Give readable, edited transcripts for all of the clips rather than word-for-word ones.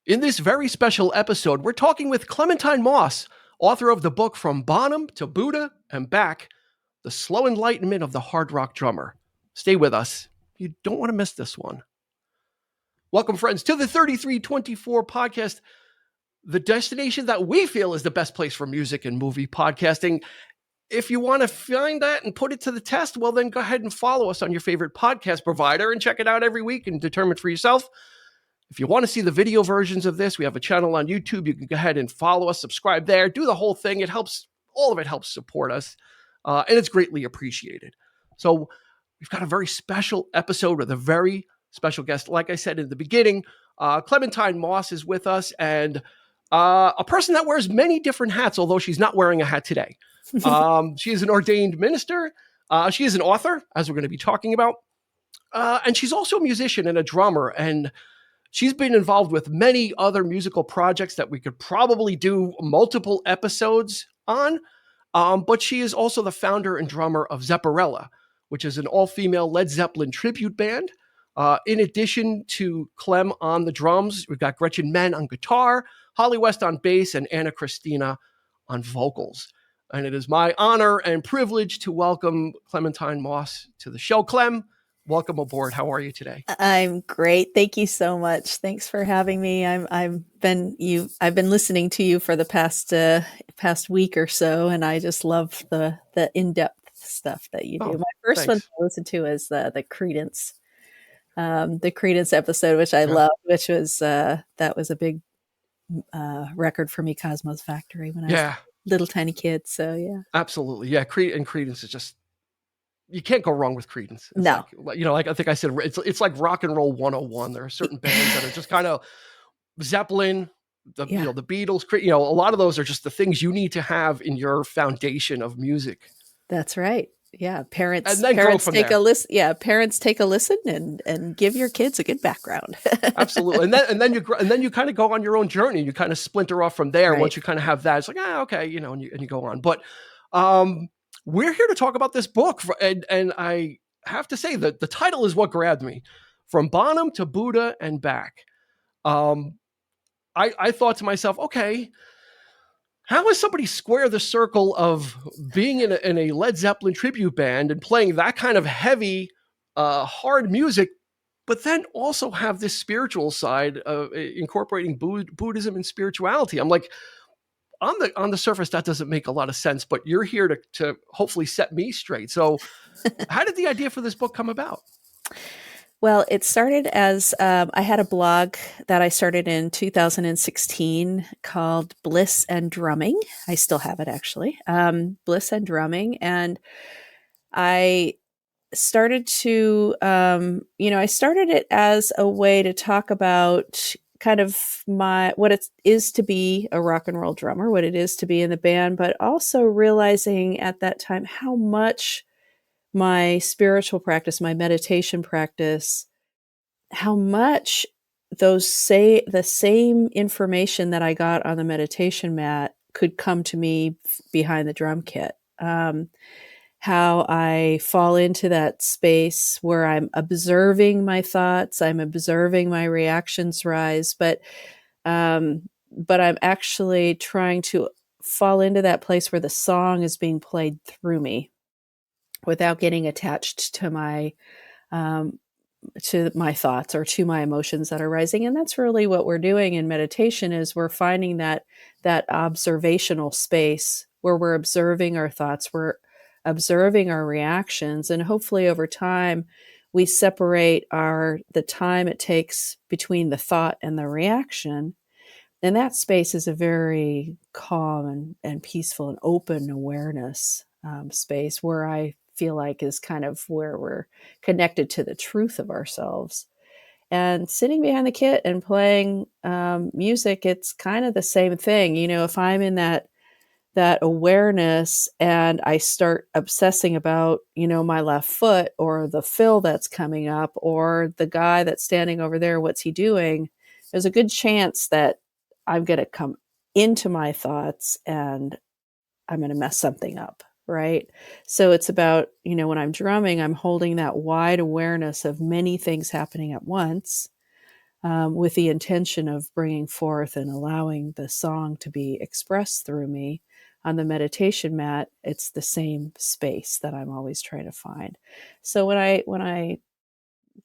In this very special episode, we're talking with Clementine Moss, author of the book From Bonham to Buddha and Back, The Slow Enlightenment of the Hard Rock Drummer. Stay with us. You don't want to miss this one. Welcome, friends, to the 3324 podcast, the destination that we feel is the best place for music and movie podcasting. If you want to find that and put it to the test, well, then go ahead and follow us on your favorite podcast provider and check it out every week and determine for yourself. If you want to see the video versions of this, we have a channel on YouTube. You can go ahead and follow us, subscribe there, do the whole thing. It helps, all of it helps support us, and it's greatly appreciated. So we've got a very special episode with a very special guest. Like I said in the beginning, Clementine Moss is with us, and a person that wears many different hats, although she's not wearing a hat today. She is an ordained minister. She is an author, as we're going to be talking about. And she's also a musician and a drummer, and she's been involved with many other musical projects that we could probably do multiple episodes on. But she is also the founder and drummer of Zepparella, which is an all-female Led Zeppelin tribute band. In addition to Clem on the drums, we've got Gretchen Menn on guitar, Holly West on bass, and Anna Christina on vocals. And it is my honor and privilege to welcome Clementine Moss to the show. Clem, welcome aboard. How are you today? I'm great. Thank you so much. Thanks for having me. I've been listening to you for the past week or so, and I just love the in-depth stuff that you do. My first one to listen to is the Creedence episode, which I loved, which was that was a big record for me, Cosmo's Factory, when I was a little tiny kid. So yeah, absolutely, yeah. Creedence is just, you can't go wrong with Creedence. No. Like I think I said, it's like rock and roll 101. There are certain bands that are just kind of Zeppelin, the Beatles, a lot of those are just the things you need to have in your foundation of music. That's right. Yeah. Parents take a listen. Yeah. Parents take a listen and give your kids a good background. Absolutely. And then you kind of go on your own journey. You kind of splinter off from there. Right. Once you kind of have that, it's like, okay, and you go on. But, we're here to talk about this book, and I have to say that the title is what grabbed me. From Bonham to Buddha and Back. I thought to myself, okay, how does somebody square the circle of being in a Led Zeppelin tribute band and playing that kind of heavy, hard music, but then also have this spiritual side of incorporating Buddhism and spirituality? I'm like, on the surface, that doesn't make a lot of sense, but you're here to hopefully set me straight. So how did the idea for this book come about? Well, it started as I had a blog that I started in 2016 called Bliss and Drumming. I still have it, actually. Bliss and Drumming. And I started to, I started it as a way to talk about kind of what it is to be a rock and roll drummer, what it is to be in the band, but also realizing at that time how much my spiritual practice, my meditation practice, how much the same information that I got on the meditation mat could come to me behind the drum kit. How I fall into that space where I'm observing my thoughts, I'm observing my reactions rise, but I'm actually trying to fall into that place where the song is being played through me without getting attached to my thoughts or to my emotions that are rising. And that's really what we're doing in meditation, is we're finding that observational space where we're observing our thoughts, we're observing our reactions, and hopefully over time we separate the time it takes between the thought and the reaction. And that space is a very calm and peaceful and open awareness space where I feel like is kind of where we're connected to the truth of ourselves. And sitting behind the kit and playing music, it's kind of the same thing. If I'm in that awareness and I start obsessing about, my left foot or the fill that's coming up or the guy that's standing over there, what's he doing? There's a good chance that I'm going to come into my thoughts and I'm going to mess something up. Right. So it's about, when I'm drumming, I'm holding that wide awareness of many things happening at once. with the intention of bringing forth and allowing the song to be expressed through me. On the meditation mat, it's the same space that I'm always trying to find. So when I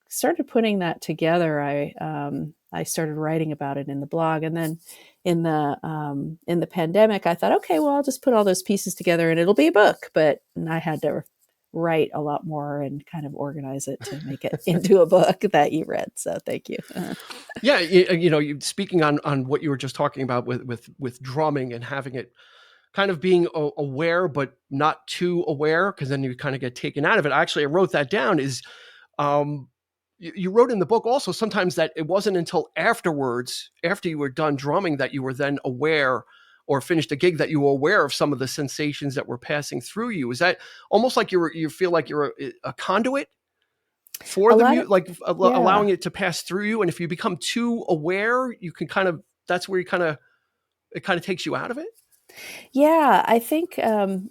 started putting that together, I started writing about it in the blog, and then in the pandemic, I thought, okay, well, I'll just put all those pieces together and it'll be a book. But I had to write a lot more and kind of organize it to make it into a book that you read. So thank you. Yeah, you speaking on what you were just talking about with drumming and having it kind of being aware but not too aware, because then you kind of get taken out of it. Actually, I wrote that down. Is um, you wrote in the book also sometimes that it wasn't until afterwards, after you were done drumming, that you were then aware or finished a gig that you were aware of some of the sensations that were passing through you. Is that almost like you feel like you're a conduit for A the lot of, mute, like yeah. allowing it to pass through you? And if you become too aware, you can kind of, that's where you kind of, it kind of takes you out of it. Yeah, I think I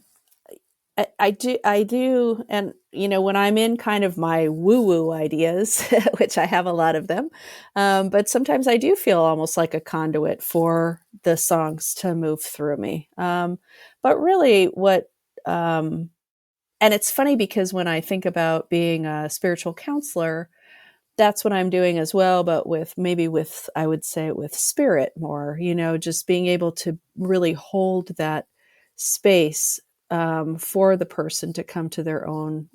do, and when I'm in kind of my woo-woo ideas, which I have a lot of them, but sometimes I do feel almost like a conduit for the songs to move through me. But really, and it's funny because when I think about being a spiritual counselor, that's what I'm doing as well, but with I would say with spirit more, just being able to really hold that space for the person to come to their own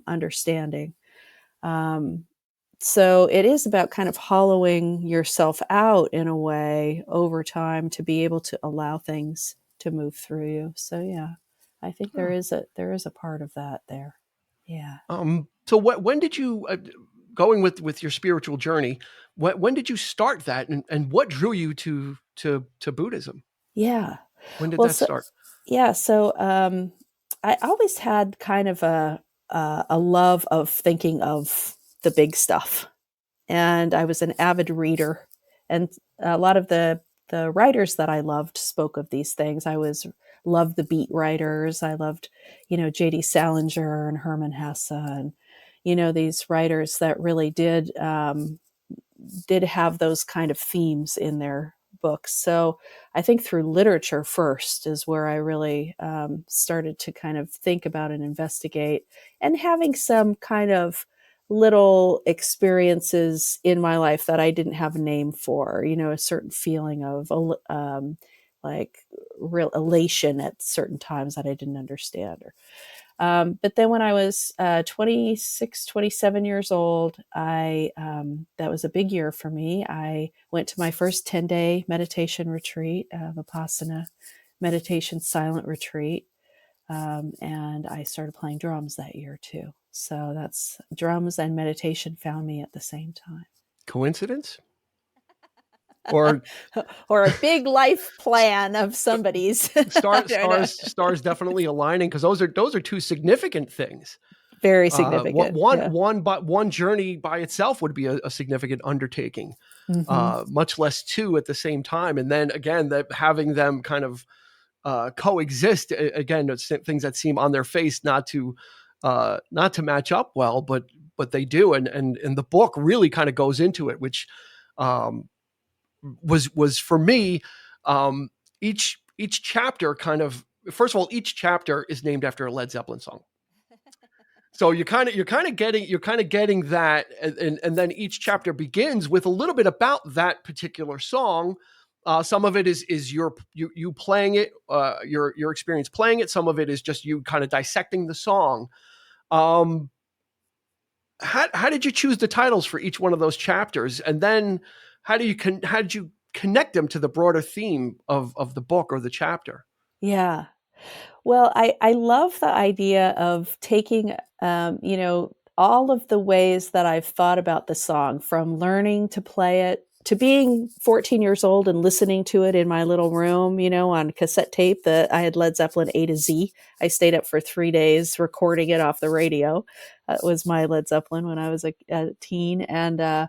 understanding. Um, so it is about kind of hollowing yourself out in a way over time to be able to allow things to move through you. So yeah, I think Oh. there is a part of that there. Yeah. So when did you, going with your spiritual journey, when did you start that, and what drew you to Buddhism? Yeah. When did Well, that so start? yeah, so I always had kind of a love of thinking of the big stuff, and I was an avid reader, and a lot of the writers that I loved spoke of these things. I was loved the beat writers. I loved, J.D. Salinger and Herman Hesse, and these writers that really did have those kind of themes in their books. So I think through literature first is where I really started to kind of think about and investigate, and having some kind of little experiences in my life that I didn't have a name for, a certain feeling of like real elation at certain times that I didn't understand. But then when I was 26, 27 years old, that was a big year for me. I went to my first 10-day meditation retreat, Vipassana meditation silent retreat. And I started playing drums that year too. So that's drums and meditation found me at the same time. Coincidence? Or Or a big life plan of somebody's. I don't know. stars definitely aligning, because those are two significant things. Very What significant. Yeah. one journey by itself would be a significant undertaking, Mm-hmm. much less two at the same time. And then again, that having them kind of coexist, again, it's things that seem on their face not to match up well, but they do. And the book really kind of goes into it, which um, was for me, um, each chapter kind of, first of all, each chapter is named after a Led Zeppelin song. So you're kind of getting that, and then each chapter begins with a little bit about that particular song. Some of it is you playing it, your experience playing it. Some of it is just you kind of dissecting the song. Um, how did you choose the titles for each one of those chapters, and then how did you connect them to the broader theme of the book or the chapter? Yeah. Well, I love the idea of taking, all of the ways that I've thought about the song, from learning to play it to being 14 years old and listening to it in my little room, on cassette tape. That I had Led Zeppelin A to Z. I stayed up for 3 days recording it off the radio. That was my Led Zeppelin when I was a teen. And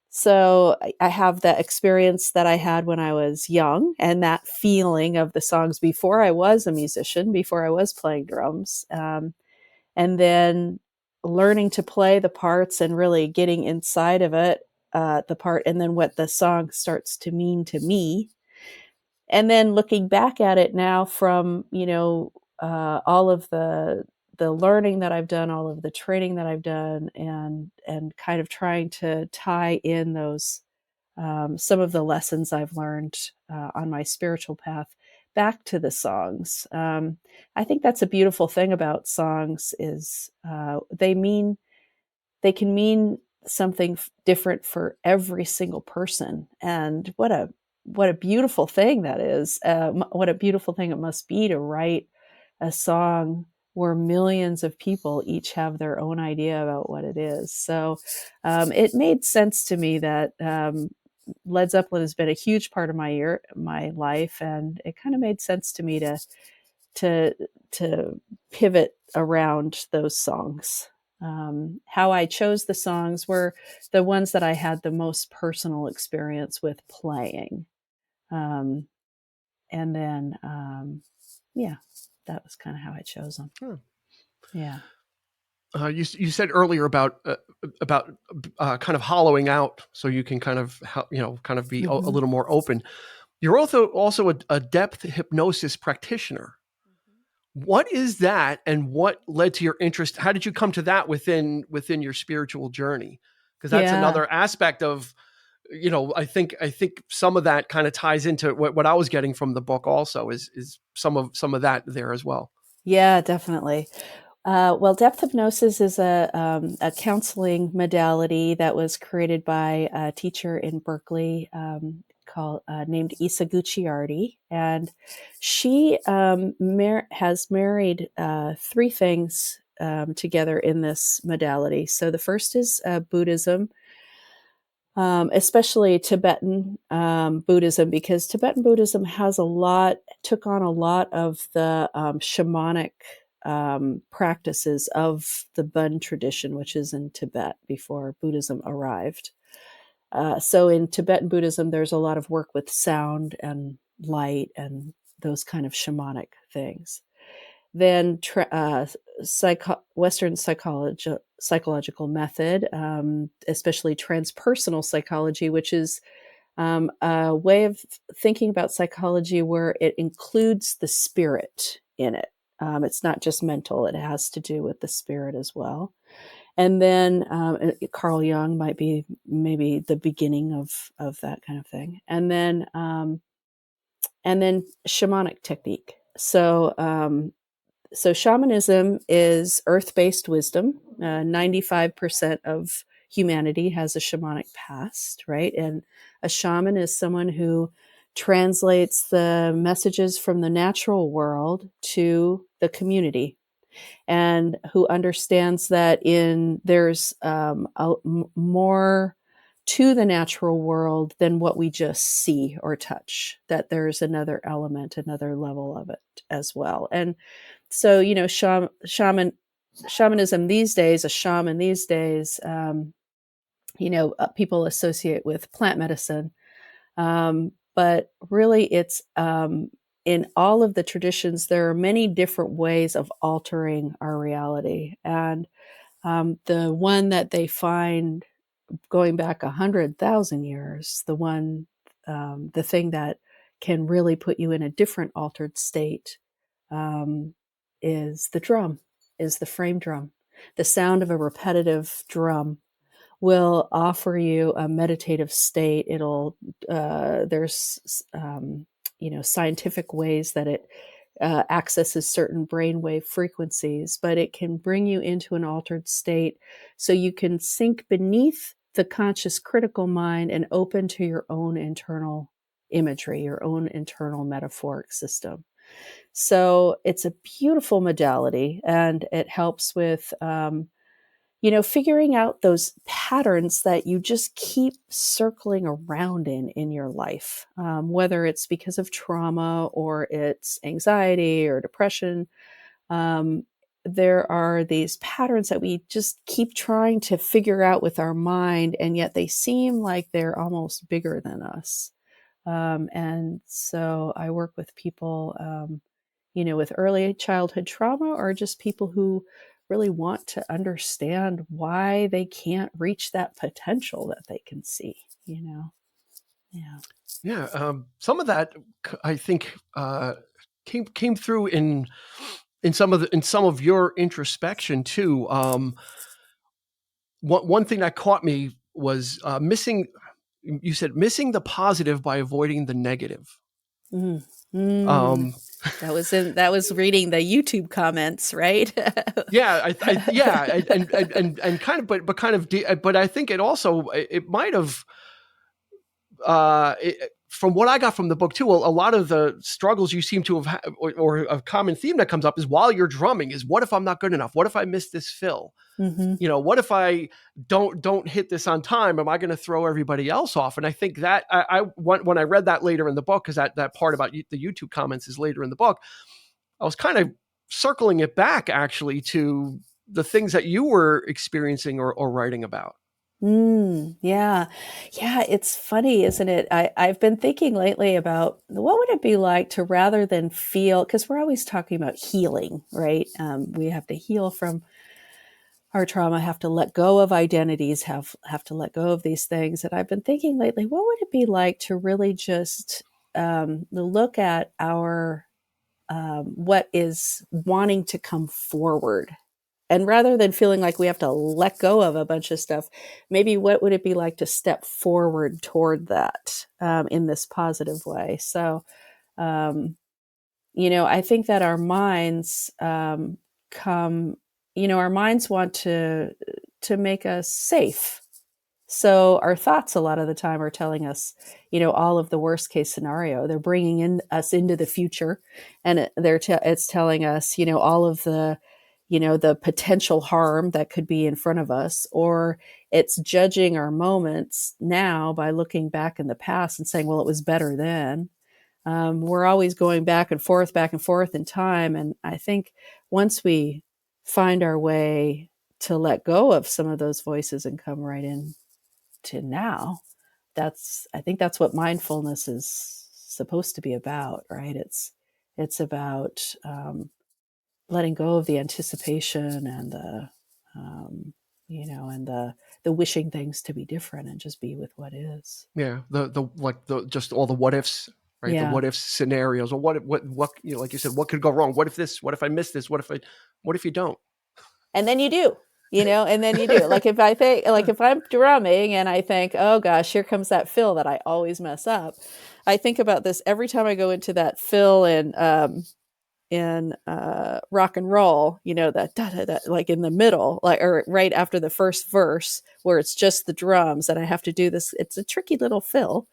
so I have that experience that I had when I was young, and that feeling of the songs before I was a musician, before I was playing drums. And then learning to play the parts and really getting inside of it. the part, and then what the song starts to mean to me. And then looking back at it now from, all of the learning that I've done, all of the training that I've done, and kind of trying to tie in those some of the lessons I've learned on my spiritual path back to the songs. I think that's a beautiful thing about songs is they can mean something different for every single person. And what a beautiful thing that is. What a beautiful thing it must be to write a song where millions of people each have their own idea about what it is. So it made sense to me that Led Zeppelin has been a huge part of my life, and it kind of made sense to me to to pivot around those songs. How I chose the songs were the ones that I had the most personal experience with playing. Um, and then, yeah, that was kind of how I chose them. Hmm. Yeah. You said earlier about kind of hollowing out so you can kind of kind of be a Mm-hmm. little more open. You're also a depth hypnosis practitioner. What is that, and what led to your interest? How did you come to that within your spiritual journey? Because that's Yeah. another aspect of, I think some of that kind of ties into what I was getting from the book. Also, is some of that there as well. Yeah, definitely. Well, depth hypnosis is a counseling modality that was created by a teacher in Berkeley called named Isa Gucciardi, and she has married three things together in this modality. So the first is Buddhism, especially Tibetan Buddhism, because Tibetan Buddhism took on a lot of the shamanic practices of the Bon tradition, which is in Tibet before Buddhism arrived. So in Tibetan Buddhism, there's a lot of work with sound and light and those kind of shamanic things. Then Western psychological method, especially transpersonal psychology, which is a way of thinking about psychology where it includes the spirit in it. It's not just mental; it has to do with the spirit as well. And then Carl Jung might be maybe the beginning of that kind of thing. And then shamanic technique. So shamanism is earth-based wisdom. 95% of humanity has a shamanic past, right? And a shaman is someone who translates the messages from the natural world to the community, and who understands that there's more to the natural world than what we just see or touch, that there's another element, another level of it as well. And so, shamanism these days, a shaman these days, people associate with plant medicine. But really, it's in all of the traditions, there are many different ways of altering our reality. And the one that they find going back 100,000 years, the thing that can really put you in a different altered state um, is the frame drum. The sound of a repetitive drum will offer you a meditative state. There's scientific ways that it accesses certain brainwave frequencies, but it can bring you into an altered state so you can sink beneath the conscious critical mind and open to your own internal imagery, your own internal metaphoric system. So it's a beautiful modality, and it helps with figuring out those patterns that you just keep circling around in your life, whether it's because of trauma or it's anxiety or depression. Um, there are these patterns that we just keep trying to figure out with our mind, and yet they seem like they're almost bigger than us. And so I work with people, with early childhood trauma, or just people who really want to understand why they can't reach that potential that they can see, you know? Yeah. Yeah. Some of that, I think, came through in some of your introspection too. One thing that caught me was missing. You said missing the positive by avoiding the negative. Mm. Mm. Um, That was reading the YouTube comments, right? yeah, yeah, and kind of, but kind of, but I think it also it might have. From what I got from the book too, a lot of the struggles you seem to have had, or a common theme that comes up is while you're drumming is what if I'm not good enough? What if I miss this fill? Mm-hmm. What if I don't hit this on time? Am I going to throw everybody else off? And I think that when I read that later in the book, because that part about the YouTube comments is later in the book, I was kind of circling it back actually to the things that you were experiencing or writing about. Yeah. Yeah, it's funny, isn't it? I've been thinking lately about what would it be like to rather than feel, because we're always talking about healing, right? We have to heal from our trauma, have to let go of identities, have to let go of these things. And I've been thinking lately, what would it be like to really just look at our what is wanting to come forward, and rather than feeling like we have to let go of a bunch of stuff, maybe what would it be like to step forward toward that in this positive way? So, um, I think that our minds come, our minds want to make us safe. So our thoughts a lot of the time are telling us, all of the worst case scenario. They're bringing in us into the future, and it's telling us, all of the potential harm that could be in front of us, or it's judging our moments now by looking back in the past and saying, well, it was better then. We're always going back and forth in time. And I think once we find our way to let go of some of those voices and come right in to now, I think that's what mindfulness is supposed to be about, right? It's about letting go of the anticipation and the wishing things to be different and just be with what is. Yeah, the just all the what ifs, right? The Yeah. what if scenarios, or what like you said, what could go wrong? What if this? What if I miss this? What if you don't? And then you do, and then you do. Like if I think, like if I'm drumming and I think, oh gosh, here comes that fill that I always mess up. I think about this every time I go into that fill in rock and roll, that da, da, da, like in the middle, like, or right after the first verse where it's just the drums, and I have to do this. It's a tricky little fill.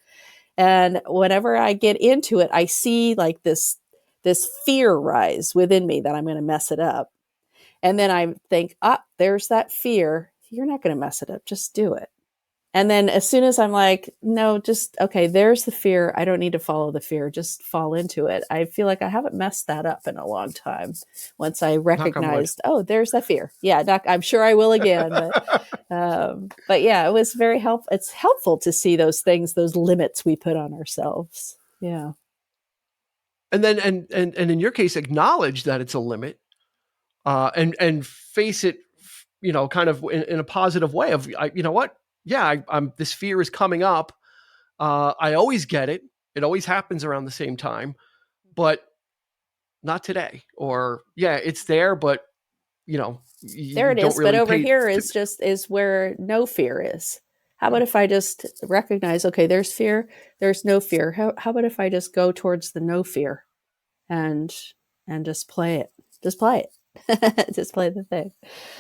And whenever I get into it, I see like this fear rise within me that I'm going to mess it up. And then I think, there's that fear. You're not going to mess it up. Just do it. And then as soon as I'm like, no, just, okay, there's the fear. I don't need to follow the fear. Just fall into it. I feel like I haven't messed that up in a long time. Once I Knock on wood. recognized, there's that fear. Yeah, I'm sure I will again. But yeah, it was very helpful. It's helpful to see those things, those limits we put on ourselves. Yeah. And then and in your case, acknowledge that it's a limit, and face it, kind of in a positive way of, you know what? Yeah, I'm this fear is coming up. I always get it. It always happens around the same time, but not today. Or yeah, it's there, but There you it don't is. But really over pay. here is where no fear is. How about if I just recognize, okay, there's fear, there's no fear. How about if I just go towards the no fear and just play it? Just play it. Just play the thing.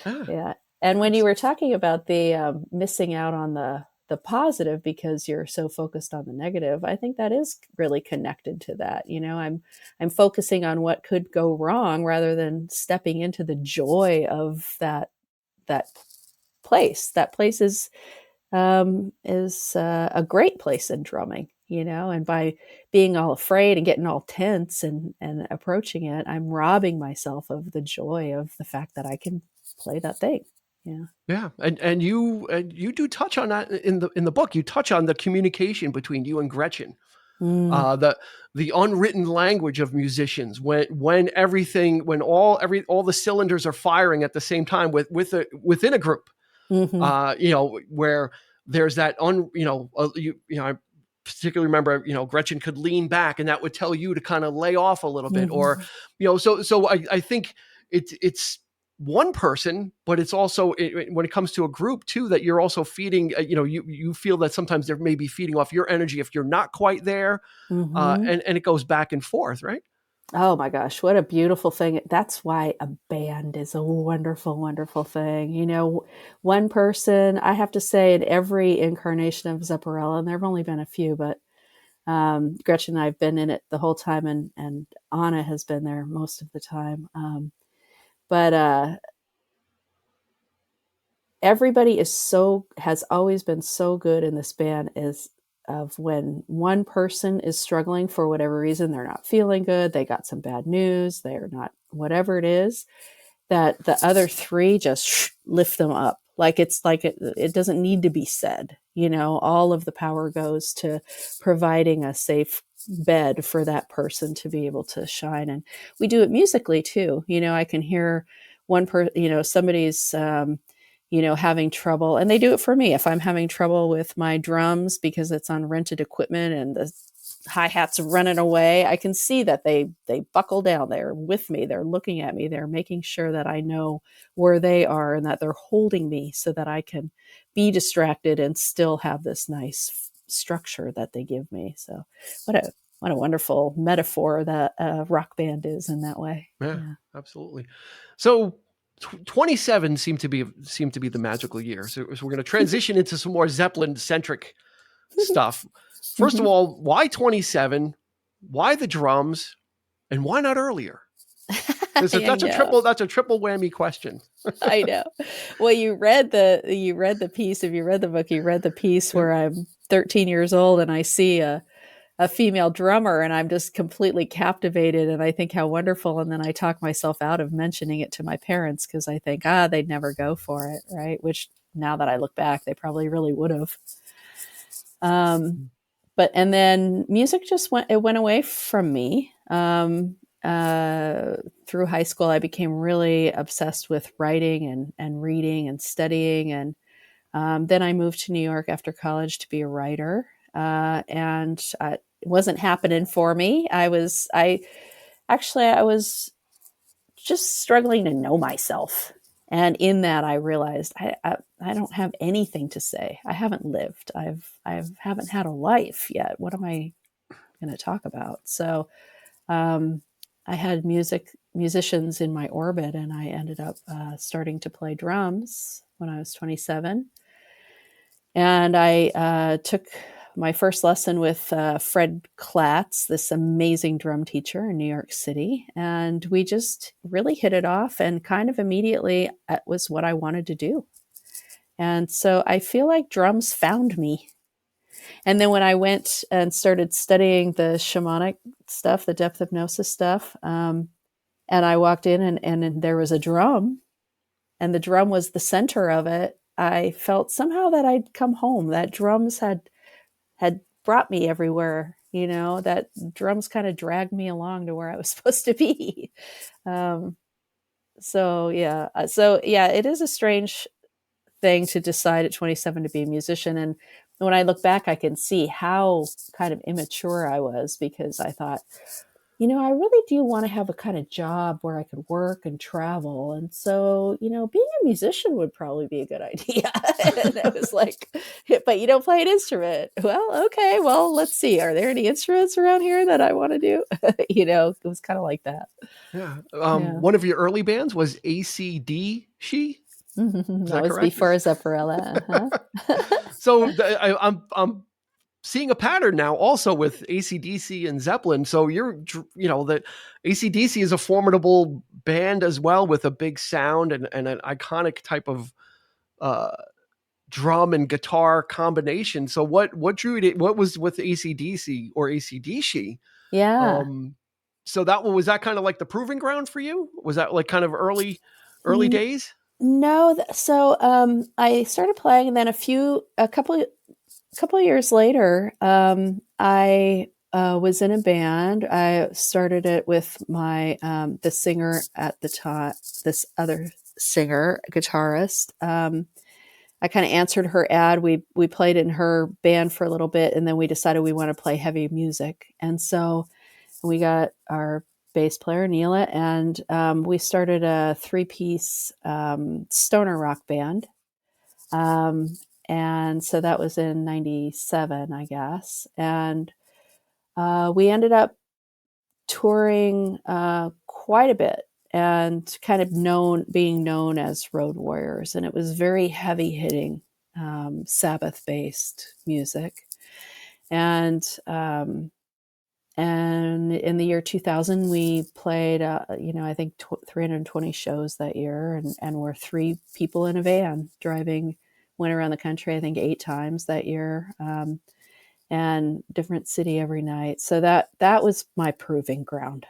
Ah, Yeah. And when you were talking about the missing out on the positive because you're so focused on the negative, I think that is really connected to that. I'm focusing on what could go wrong rather than stepping into the joy of that place. That place is a great place in drumming, and by being all afraid and getting all tense and approaching it, I'm robbing myself of the joy of the fact that I can play that thing. Yeah. yeah, and you do touch on that in the book. You touch on the communication between you and Gretchen. Mm. The unwritten language of musicians, when all the cylinders are firing at the same time within a group, Hmm. where there's I particularly remember, Gretchen could lean back and that would tell you to kind of lay off a little bit, or, Hmm. I think it's one person, but it's also when it comes to a group too, that you're also feeding, you feel that sometimes they're maybe feeding off your energy if you're not quite there, Hmm. and it goes back and forth, right? Oh my gosh, what a beautiful thing. That's why a band is a wonderful, wonderful thing. One person, I have to say, in every incarnation of Zepparella, and there have only been a few, but Gretchen and I have been in it the whole time, and Anna has been there most of the time. But everybody has always been so good in this band is of when one person is struggling for whatever reason, they're not feeling good, they got some bad news, they're not, whatever it is, that the other three just lift them up. Like it doesn't need to be said. All of the power goes to providing a safe bed for that person to be able to shine. And we do it musically too. I can hear somebody's, having trouble, and they do it for me. If I'm having trouble with my drums because it's on rented equipment and the hi-hats running away, I can see that they buckle down. They're with me, they're looking at me, they're making sure that I know where they are and that they're holding me so that I can be distracted and still have this nice structure that they give me. So what a wonderful metaphor that a rock band is in that way. Yeah, Yeah. absolutely. So 27 seemed to be the magical year. So we're going to transition into some more Zeppelin centric stuff. First of Mhm. all, why 27? Why the drums? And why not earlier? That's a, I that's a know. triple that's a triple whammy question. I know. Well, you read the piece. If you read the book, you read the piece Yeah. where I'm 13 years old and I see a female drummer and I'm just completely captivated and I think how wonderful. And then I talk myself out of mentioning it to my parents because I think, they'd never go for it, right? Which now that I look back, they probably really would have. Um, and then music just went away from me. Through high school, I became really obsessed with writing and reading and studying. And then I moved to New York after college to be a writer. And it wasn't happening for me. I was just struggling to know myself. And in that, I realized I don't have anything to say. I haven't lived. I haven't had a life yet. What am I going to talk about? So um, I had musicians in my orbit, and I ended up starting to play drums when I was 27. And I took my first lesson with Fred Klatz, this amazing drum teacher in New York City. And we just really hit it off. And kind of immediately, it was what I wanted to do. And so I feel like drums found me. And then when I went and started studying the shamanic stuff, the depth hypnosis stuff, and I walked in and there was a drum, and the drum was the center of it, I felt somehow that I'd come home. That drums had brought me everywhere. That drums kind of dragged me along to where I was supposed to be. Um, so yeah, it is a strange thing to decide at 27 to be a musician. And when I look back, I can see how kind of immature I was because I thought, I really do want to have a kind of job where I could work and travel. And so, being a musician would probably be a good idea. And I was like, but you don't play an instrument. Well, okay, well, let's see. Are there any instruments around here that I want to do? It was kind of like that. Yeah. Yeah. One of your early bands was ACD She. Is That that was correct? before Zepparella. Uh-huh. So I'm seeing a pattern now also with ACDC and Zeppelin. So that ACDC is a formidable band as well with a big sound and an iconic type of uh, drum and guitar combination. So what was with ACDC or ACDC? Yeah. Um, so was that kind of like the proving ground for you? Was that like kind of early days? No, so I started playing, and then a couple of years later, I was in a band. I started it with my the singer at the time, this other singer, guitarist. I kind of answered her ad. We played in her band for a little bit, and then we decided we want to play heavy music, and so we got our bass player Neela, and we started a 3-piece stoner rock band. Um, and so that was in '97, I guess, and we ended up touring quite a bit and kind of being known as road warriors. And it was very heavy hitting Sabbath based music. And, um, and in the year 2000, we played, I think 320 shows that year, and we're 3 people in a van driving, went around the country, I think 8 times that year. And different city every night. So that was my proving ground.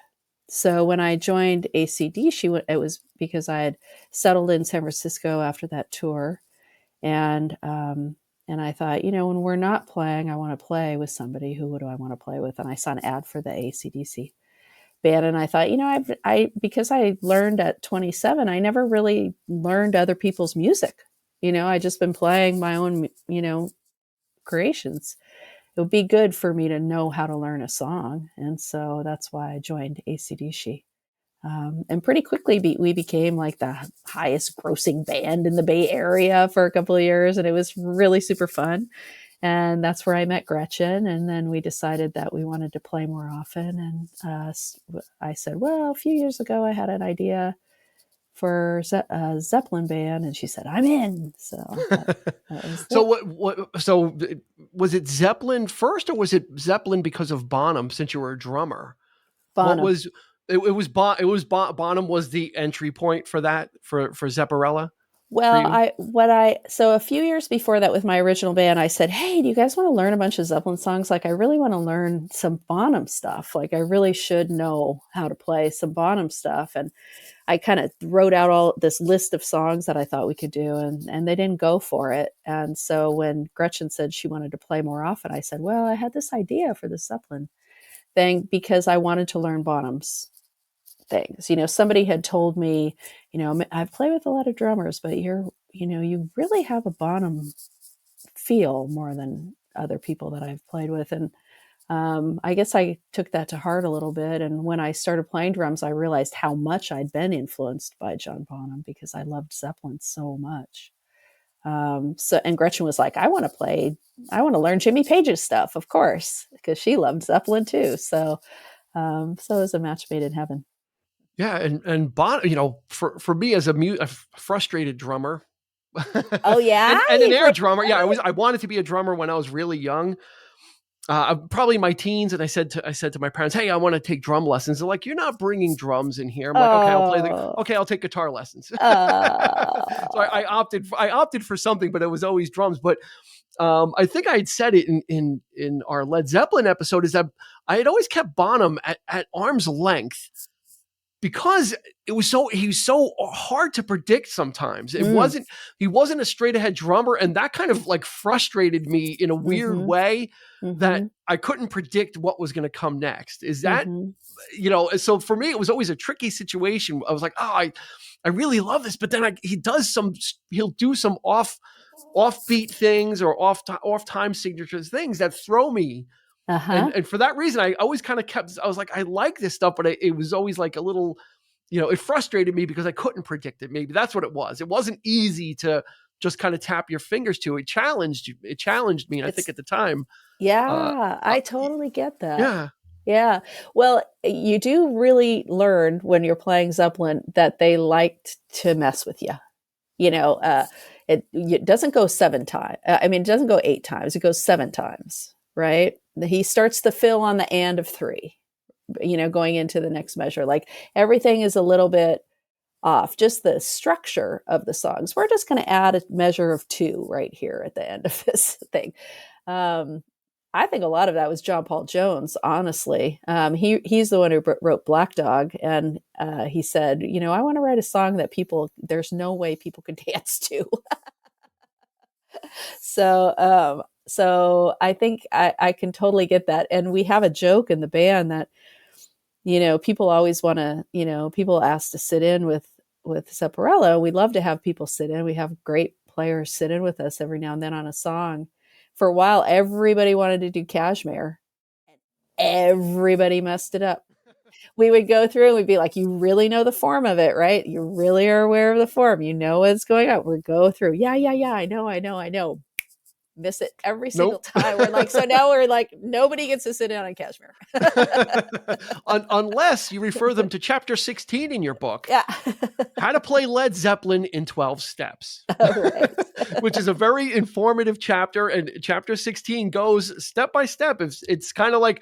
So when I joined ACD, it was because I had settled in San Francisco after that tour, and I thought, when we're not playing, I want to play with somebody. Who do I want to play with? And I saw an ad for the ACDC band, and I thought, I because I learned at 27, I never really learned other people's music. I just been playing my own, creations. It would be good for me to know how to learn a song. And so that's why I joined ACDC. And pretty quickly, we became like the highest grossing band in the Bay Area for a couple of years. And it was really super fun. And that's where I met Gretchen. And then we decided that we wanted to play more often. And I said, well, a few years ago, I had an idea for a Zeppelin band, and she said, "I'm in." So that was So it. what? So was it Zeppelin first, or was it Zeppelin because of Bonham? Since you were a drummer, what Bonham. was Bonham was the entry point for that for Zepparella for Well, you? so a few years before that with my original band, I said, "Hey, do you guys want to learn a bunch of Zeppelin songs? Like, I really want to learn some Bonham stuff. Like, I really should know how to play some Bonham stuff." And I kind of wrote out all this list of songs that I thought we could do, and they didn't go for it. And so when Gretchen said she wanted to play more often, I said, "Well, I had this idea for the Zeppelin thing because I wanted to learn Bonham's things. Somebody had told me, I've played with a lot of drummers, but you really have a Bonham feel more than other people that I've played with." And I guess I took that to heart a little bit. And when I started playing drums, I realized how much I'd been influenced by John Bonham because I loved Zeppelin so much. And Gretchen was like, I want to learn Jimmy Page's stuff, of course, because she loved Zeppelin too. So it was a match made in heaven. Yeah, and for me as a frustrated drummer, Oh yeah, and an you air played drummer. Yeah, Zeppelin? I wanted to be a drummer when I was really young. Probably in my teens, and I said to my parents, "Hey, I want to take drum lessons." They're like, "You're not bringing drums in here." I'm like, "Okay, Oh, I'll take guitar lessons." So oh, I opted for something, but it was always drums. But I think I had said it in our Led Zeppelin episode is that I had always kept Bonham at arm's length because he was so hard to predict sometimes. mm, He wasn't a straight ahead drummer, and that kind of like frustrated me in a weird mm-hmm, way that mm-hmm, I couldn't predict what was going to come next. Is that mm-hmm. so for me it was always a tricky situation. I was like, "Oh, I really love this," but then he'll do some offbeat things or off time signatures things that throw me, Uh-huh. and for that reason I always kind of kept, I was like, I like this stuff, but it was always like a little, it frustrated me because I couldn't predict it. Maybe that's what it was. It wasn't easy to just kind of tap your fingers to. It challenged me, and I think It's at the time, uh, Yeah, uh I totally get that. yeah. Yeah. Well, you do really learn when you're playing Zeppelin that they liked to mess with you. You know, it doesn't go 7 times. I mean, it doesn't go 8 times. It goes 7 times, right? He starts the fill on the and of three, going into the next measure. Like everything is a little bit off, just the structure of the songs. We're just going to add a measure of 2 right here at the end of this thing. Um, I think a lot of that was John Paul Jones, honestly. He's the one who wrote Black Dog, and he said, I want to write a song that there's no way people could dance to. So I think I can totally get that. And we have a joke in the band that, people always want to, people ask to sit in with Zepparella. We love to have people sit in. We have great players sit in with us every now and then on a song. For a while, everybody wanted to do Kashmir. Everybody messed it up. We would go through and we'd be like, you really know the form of it, right? You really are aware of the form. You know what's going on. We'd go through. Yeah, yeah, yeah. I know. Miss it every single Nope. time. We're like, so now we're like, nobody gets to sit down on Kashmir. Unless you refer them to chapter 16 in your book. Yeah. How to Play Led Zeppelin in 12 Steps. Right. Which is a very informative chapter. And chapter 16 goes step by step. It's kind of like,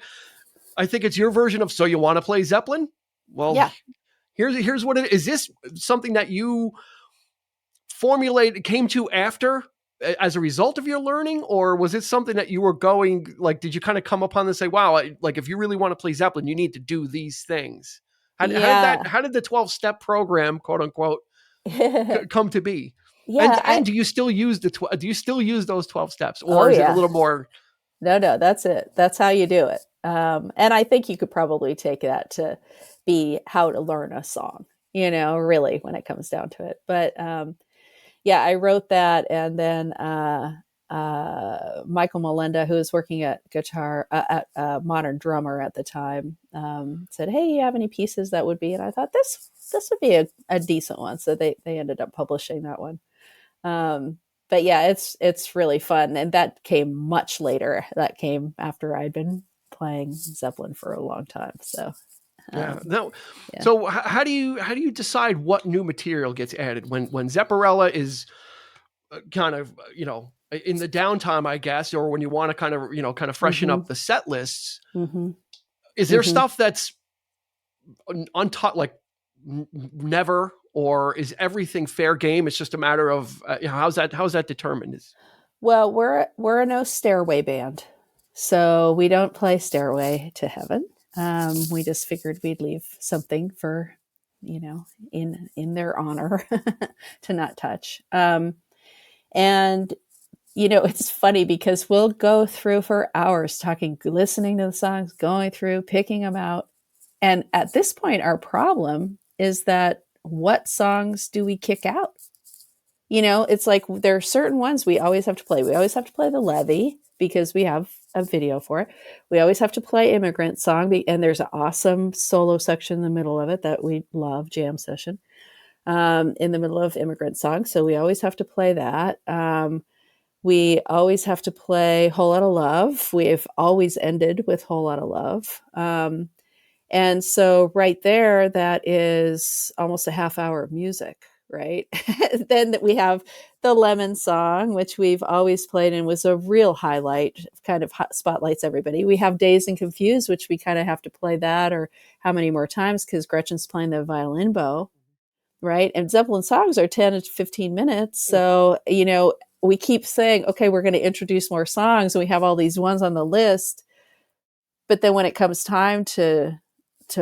I think it's your version of, so you want to play Zeppelin? Well, yeah. Here's what it is. Is this something that you came to after as a result of your learning, or was it something that you were going, like, did you kind of come upon and say, wow, like if you really want to play Zeppelin, you need to do these things? How did the 12-step program, quote unquote, come to be? Yeah. And do you still use those 12 steps, Oh or is it a yeah. little more? No, that's it. That's how you do it. And I think you could probably take that to be how to learn a song, really when it comes down to it. But yeah, I wrote that. And then Michael Melinda, who was working at Modern Drummer at the time, said, hey, you have any pieces that would be? And I thought this would be a decent one. So they ended up publishing that one. But yeah, it's really fun. And that came much later. That came after I'd been playing Zeppelin for a long time. So Yeah. No. yeah. So how do you decide what new material gets added when Zepparella is kind of, in the downtime, I guess, or when you want to kind of freshen Mm-hmm. up the set lists? Mm-hmm. Is there Mm-hmm. stuff that's untaught, like never, or is everything fair game? It's just a matter of how's that determined? Well, we're a no stairway band, so we don't play Stairway to Heaven. We just figured we'd leave something for, in their honor to not touch. And it's funny because we'll go through for hours listening to the songs, going through, picking them out. And at this point, our problem is that what songs do we kick out? It's like there are certain ones we always have to play. We always have to play The Levee because we have a video for it. We always have to play Immigrant Song, and there's an awesome solo section in the middle of it that we love, jam session, in the middle of Immigrant Song. So we always have to play that. We always have to play Whole Lotta Love. We've always ended with Whole Lotta Love. And so right there, that is almost a half hour of music, right? Then we have the Lemon Song, which we've always played and was a real highlight, kind of spotlights everybody. We have Dazed and Confused, which we kind of have to play that or how many more times because Gretchen's playing the violin bow, right? And Zeppelin songs are 10 to 15 minutes. So, we keep saying, okay, we're going to introduce more songs. And we have all these ones on the list. But then when it comes time to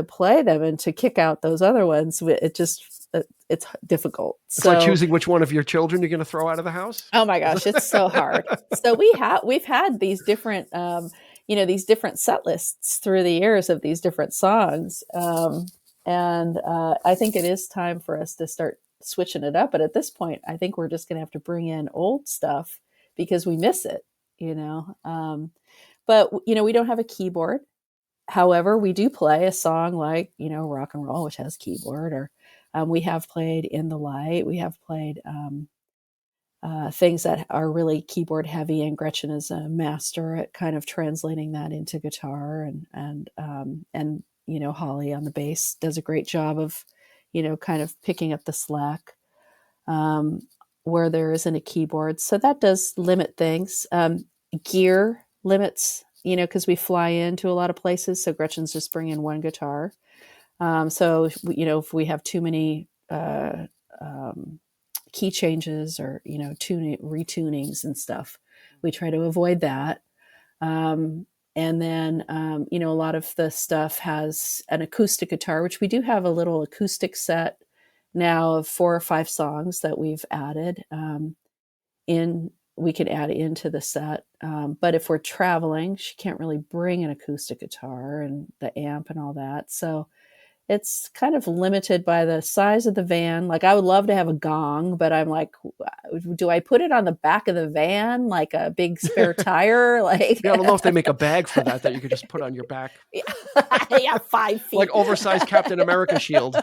play them and to kick out those other ones, it's difficult. It's like choosing which one of your children you're going to throw out of the house. Oh my gosh, it's so hard. So we've had these different, these different set lists through the years of these different songs. And I think it is time for us to start switching it up. But at this point, I think we're just going to have to bring in old stuff because we miss it, but, we don't have a keyboard. However, we do play a song like, Rock and Roll, which has keyboard, or we have played In the Light. We have played things that are really keyboard heavy, and Gretchen is a master at kind of translating that into guitar, and Holly on the bass does a great job of, kind of picking up the slack where there isn't a keyboard. So that does limit things. Gear limits, because we fly into a lot of places. So Gretchen's just bringing one guitar. So, if we have too many key changes or, retunings and stuff, we try to avoid that. And then, a lot of the stuff has an acoustic guitar, which we do have a little acoustic set now of 4 or 5 songs that we've added in we can add into the set. But if we're traveling, she can't really bring an acoustic guitar and the amp and all that. So it's kind of limited by the size of the van. Like I would love to have a gong, but I'm like, do I put it on the back of the van like a big spare tire? Like, Yeah, I don't know if they make a bag for that you could just put on your back, yeah, 5 feet, like oversized Captain America shield.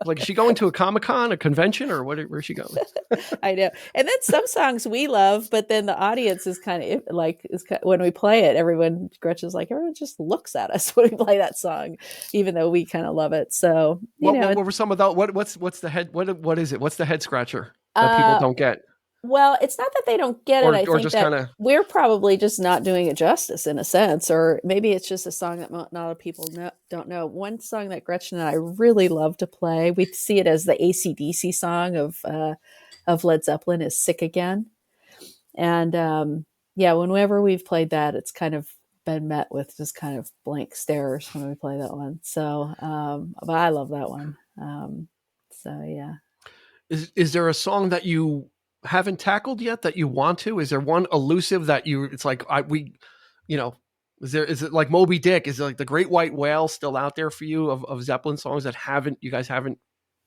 Like, is she going to a Comic-Con, a convention, or where's she going? I know. And then some songs we love, but then the audience is kind of like, when we play it, Gretchen's like, everyone just looks at us when we play that song, even though we kind of love it. So, what were some of those? What's the head? What is it? What's the head scratcher that people uh, don't get? well, it's not that they don't get it. I Or think just that kind of, we're probably just not doing it justice in a sense, or maybe it's just a song that not a lot of people don't know. One song that Gretchen and I really love to play, we see it as the AC/DC song of Led Zeppelin, is "Sick Again." And yeah, whenever we've played that, it's kind of been met with just kind of blank stares when we play that one. So, but I love that one. So yeah. is there a song that you haven't tackled yet that you want to? Is there one elusive that it's like, you know, is it like Moby Dick? Is it like the Great White Whale still out there for you of Zeppelin songs that you guys haven't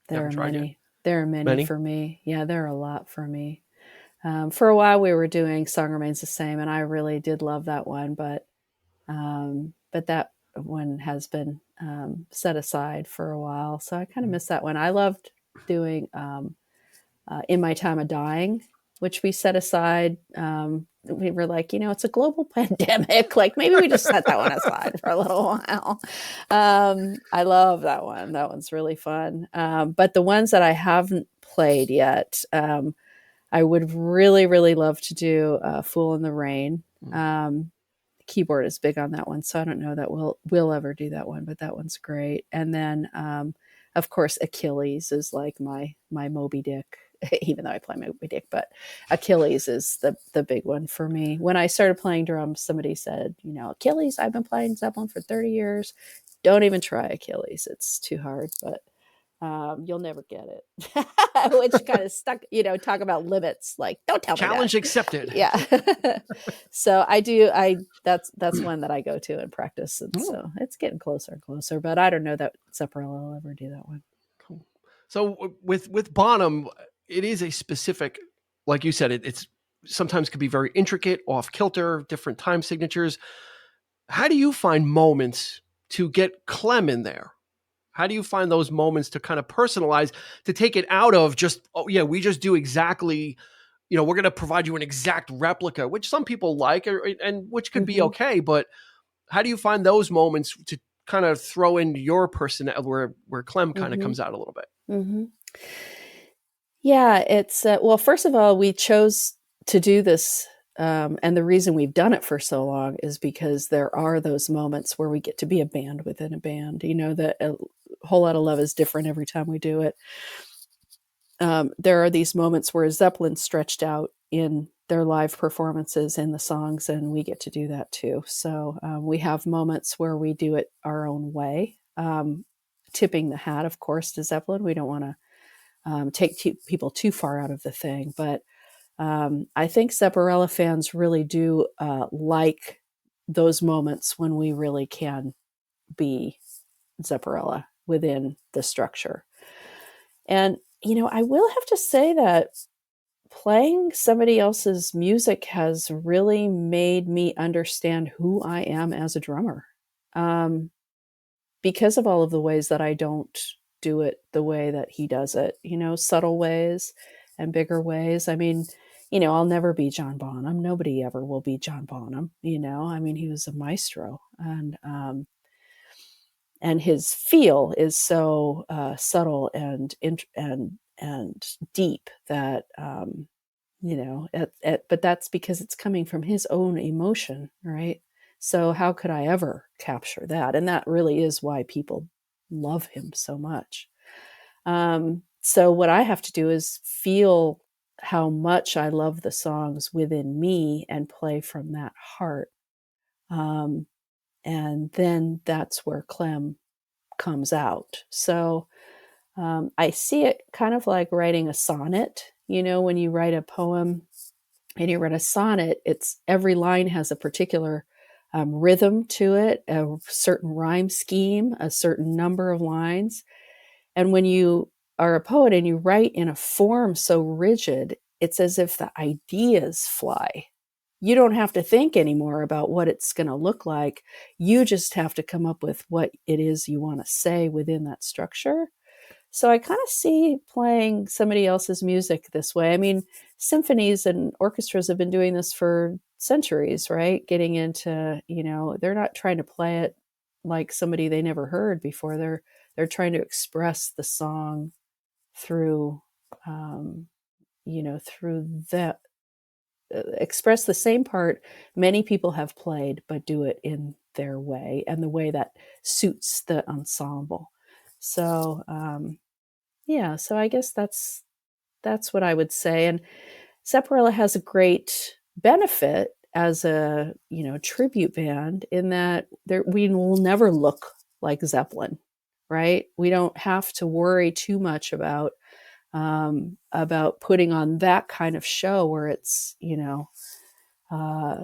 There are tried yet? many. There are many Many? for me. Yeah, there are a lot for me. For a while, we were doing "Song Remains the Same," and I really did love that one. But that one has been set aside for a while, so I kind of miss that one. I loved doing "In My Time of Dying," which we set aside. We were like, it's a global pandemic. Like maybe we just set that one aside for a little while. I love that one. That one's really fun. But the ones that I haven't played yet, I would really, really love to do "Fool in the Rain." Keyboard is big on that one, so I don't know that we'll ever do that one, but that one's great. And then, of course, Achilles is like my Moby Dick. Even though I play Moby Dick, but Achilles is the big one for me. When I started playing drums, somebody said, Achilles, I've been playing Zeppelin for 30 years. Don't even try Achilles. It's too hard, but you'll never get it. Which kind of stuck, talk about limits. Like, don't tell me that. Challenge accepted. Yeah. So that's one that I go to and practice. And so it's getting closer and closer, but I don't know that Zepparella will ever do that one. Cool. So with Bonham, it is a specific, like you said, it's sometimes could be very intricate, off kilter, different time signatures. How do you find moments to get Clem in there? How do you find those moments to kind of personalize, to take it out of just, oh yeah, we just do exactly, we're going to provide you an exact replica, which some people like, and which could be okay. But how do you find those moments to kind of throw in your personality where Clem kind of comes out a little bit? Mm-hmm. Yeah, it's well, first of all, we chose to do this. And the reason we've done it for so long is because there are those moments where we get to be a band within a band. That A Whole Lot of Love is different every time we do it. There are these moments where Zeppelin stretched out in their live performances in the songs, and we get to do that too. So we have moments where we do it our own way, tipping the hat, of course, to Zeppelin. We don't want to take people too far out of the thing, but I think Zepparella fans really do like those moments when we really can be Zepparella within the structure. And, I will have to say that playing somebody else's music has really made me understand who I am as a drummer. Because of all of the ways that I don't do it the way that he does it, subtle ways and bigger ways. I mean, I'll never be John Bonham. Nobody ever will be John Bonham. I mean, he was a maestro, and his feel is so subtle and deep that but that's because it's coming from his own emotion, right? So how could I ever capture that? And that really is why people love him so much. So what I have to do is feel how much I love the songs within me and play from that heart. And then that's where Clem comes out. So I see it kind of like writing a sonnet. when you write a poem and you write a sonnet, it's every line has a particular rhythm to it, a certain rhyme scheme, a certain number of lines. And when you are a poet and you write in a form so rigid, it's as if the ideas fly. You don't have to think anymore about what it's going to look like. You just have to come up with what it is you want to say within that structure. So I kind of see playing somebody else's music this way. I mean, symphonies and orchestras have been doing this for centuries, right? Getting into, they're not trying to play it like somebody they never heard before. They're trying to express the song through, through that, express the same part many people have played, but do it in their way and the way that suits the ensemble. So, yeah, so I guess that's what I would say. And Zepparella has a great benefit as a tribute band in that we will never look like Zeppelin, right? We don't have to worry too much about putting on that kind of show where it's uh,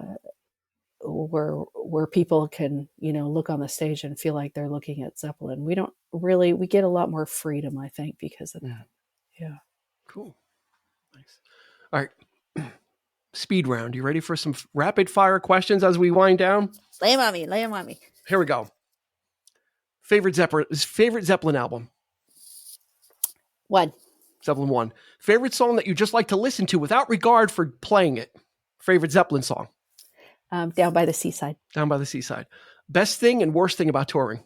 where people can look on the stage and feel like they're looking at Zeppelin. We get a lot more freedom, I think, because of that. Yeah. Cool. Nice. All right. Speed round. You ready for some rapid fire questions as we wind down? Lay 'em on me. Lay 'em on me. Here we go. Favorite Zeppelin album? One. Zeppelin 1. Favorite song that you just like to listen to without regard for playing it? Favorite Zeppelin song? Down by the Seaside. Down by the Seaside. Best thing and worst thing about touring?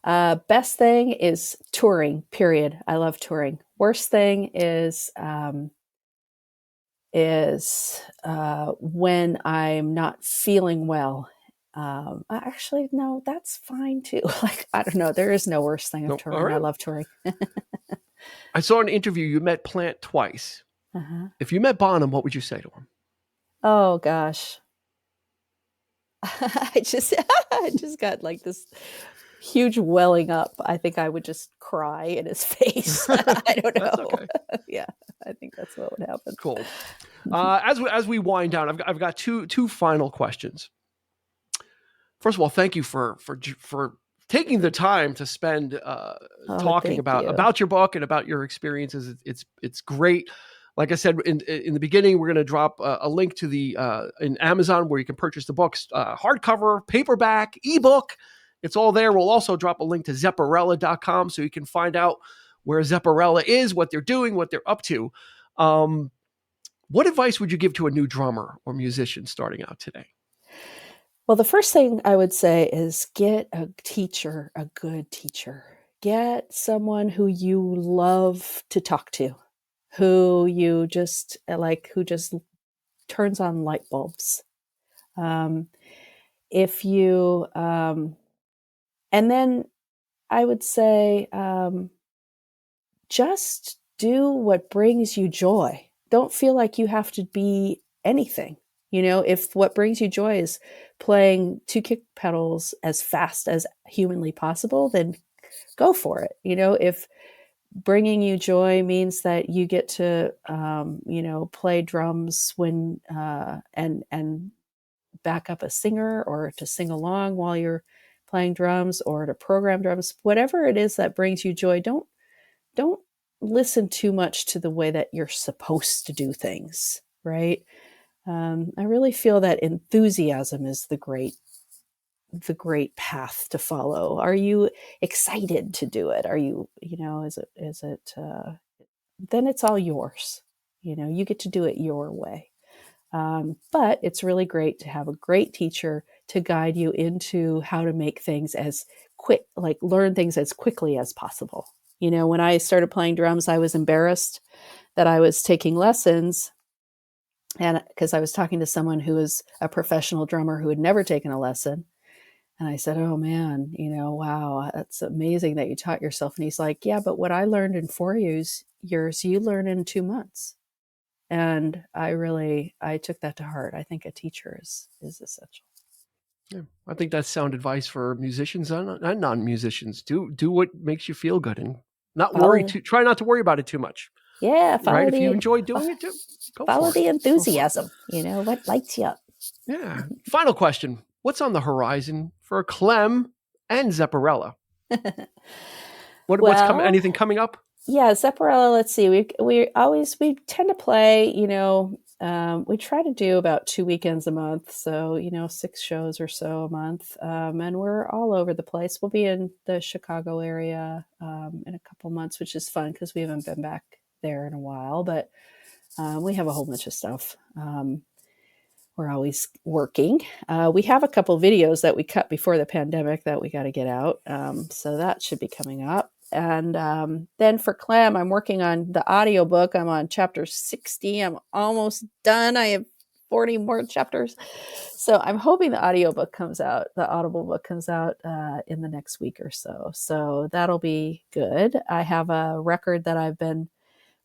Best thing is touring, period. I love touring. Worst thing is when I'm not feeling well. Actually, no, that's fine too. Like, I don't know. There is no worst thing of touring. Right. I love touring. I saw an interview. You met Plant twice. Uh-huh. If you met Bonham, what would you say to him? Oh gosh. I just got like this huge welling up. I think I would just cry in his face. I don't know. Okay. Yeah, I think that's what would happen. Cool. As we wind down, I've got two final questions. First of all, thank you for taking the time to spend talking about your book and about your experiences. It's great. Like I said in the beginning, we're going to drop a link to the in Amazon where you can purchase the books, hardcover, paperback, ebook. It's all there. We'll also drop a link to Zepparella.com so you can find out where Zepparella is, what they're doing, what they're up to. What advice would you give to a new drummer or musician starting out today? Well, the first thing I would say is get a teacher, a good teacher. Get someone who you love to talk to, who you just like, who just turns on light bulbs. If you, and then I would say, just do what brings you joy. Don't feel like you have to be anything. If what brings you joy is playing 2 kick pedals as fast as humanly possible, then go for it. If bringing you joy means that you get to, play drums when, and back up a singer, or to sing along while you're playing drums, or to program drums, whatever it is that brings you joy, don't listen too much to the way that you're supposed to do things, right? I really feel that enthusiasm is the great path to follow. Are you excited to do it? Are you, is it, then it's all yours. You get to do it your way. But it's really great to have a great teacher to guide you into how to make things as quick, like learn things as quickly as possible. When I started playing drums, I was embarrassed that I was taking lessons. And because I was talking to someone who was a professional drummer who had never taken a lesson. And I said, oh man, wow, that's amazing that you taught yourself. And he's like, yeah, but what I learned in 4 years, you learn in 2 months. And I took that to heart. I think a teacher is essential. Yeah, I think that's sound advice for musicians and non-musicians. Do what makes you feel good and not worry try not to worry about it too much. Yeah, right? If you enjoy doing it, go follow for it. the Go for it. enthusiasm. What lights you up. Yeah. Final question. What's on the horizon for Clem and Zepparella? What's coming? Well, Anything coming up? yeah, Zepparella. Let's see. We tend to play. We try to do about 2 weekends a month, so 6 shows or so a month, and we're all over the place. We'll be in the Chicago area in a couple months, which is fun because we haven't been back there in a while. But we have a whole bunch of stuff. We're always working. We have a couple videos that we cut before the pandemic that we got to get out, so that should be coming up. And then for Clem, I'm working on the audiobook. I'm on chapter 60. I'm almost done. I have 40 more chapters. So I'm hoping the audiobook comes out, the Audible book comes out in the next week or so. So that'll be good. I have a record that I've been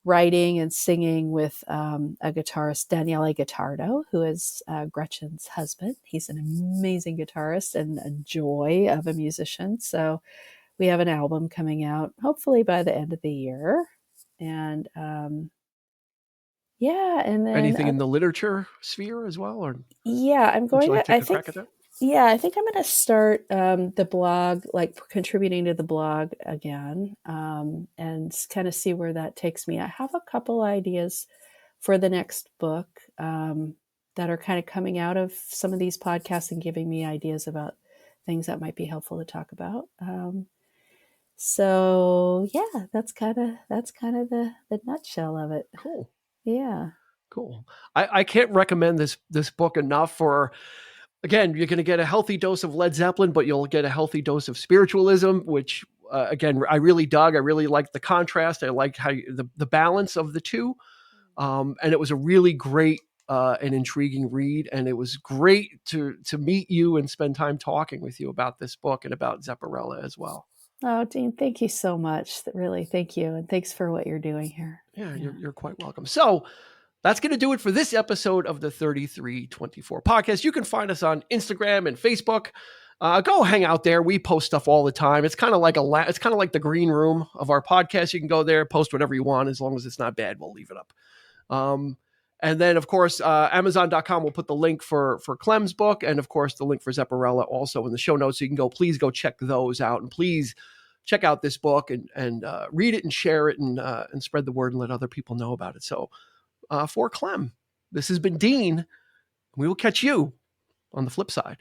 writing and singing with a guitarist, Daniele Guitardo, who is Gretchen's husband. He's an amazing guitarist and a joy of a musician. So we have an album coming out, hopefully by the end of the year. And yeah, and then Anything in the literature sphere as well, or yeah, I'm would going you like to. to take a crack at that? Yeah, I think I'm going to start the blog, like contributing to the blog again, and kind of see where that takes me. I have a couple ideas for the next book that are kind of coming out of some of these podcasts and giving me ideas about things that might be helpful to talk about. So yeah, that's kind of the nutshell of it. Cool. Yeah. Cool. I can't recommend this book enough. For again, you're going to get a healthy dose of Led Zeppelin, but you'll get a healthy dose of spiritualism, which again I really dug. I really liked the contrast. I liked how the balance of the two, and it was a really great and intriguing read. And it was great to meet you and spend time talking with you about this book and about Zepparella as well. Oh, Dean, thank you so much. Really, thank you, and thanks for what you're doing here. Yeah, you're quite welcome. So that's going to do it for this episode of the 3324 podcast. You can find us on Instagram and Facebook. Go hang out there. We post stuff all the time. It's kind of like it's kind of like the green room of our podcast. You can go there, post whatever you want. As long as it's not bad, we'll leave it up. And then, of course, Amazon.com will put the link for Clem's book, and of course, the link for Zepparella also in the show notes. So you can please go check those out, and please check out this book and read it and share it and spread the word and let other people know about it. So for Clem, this has been Dean. We will catch you on the flip side.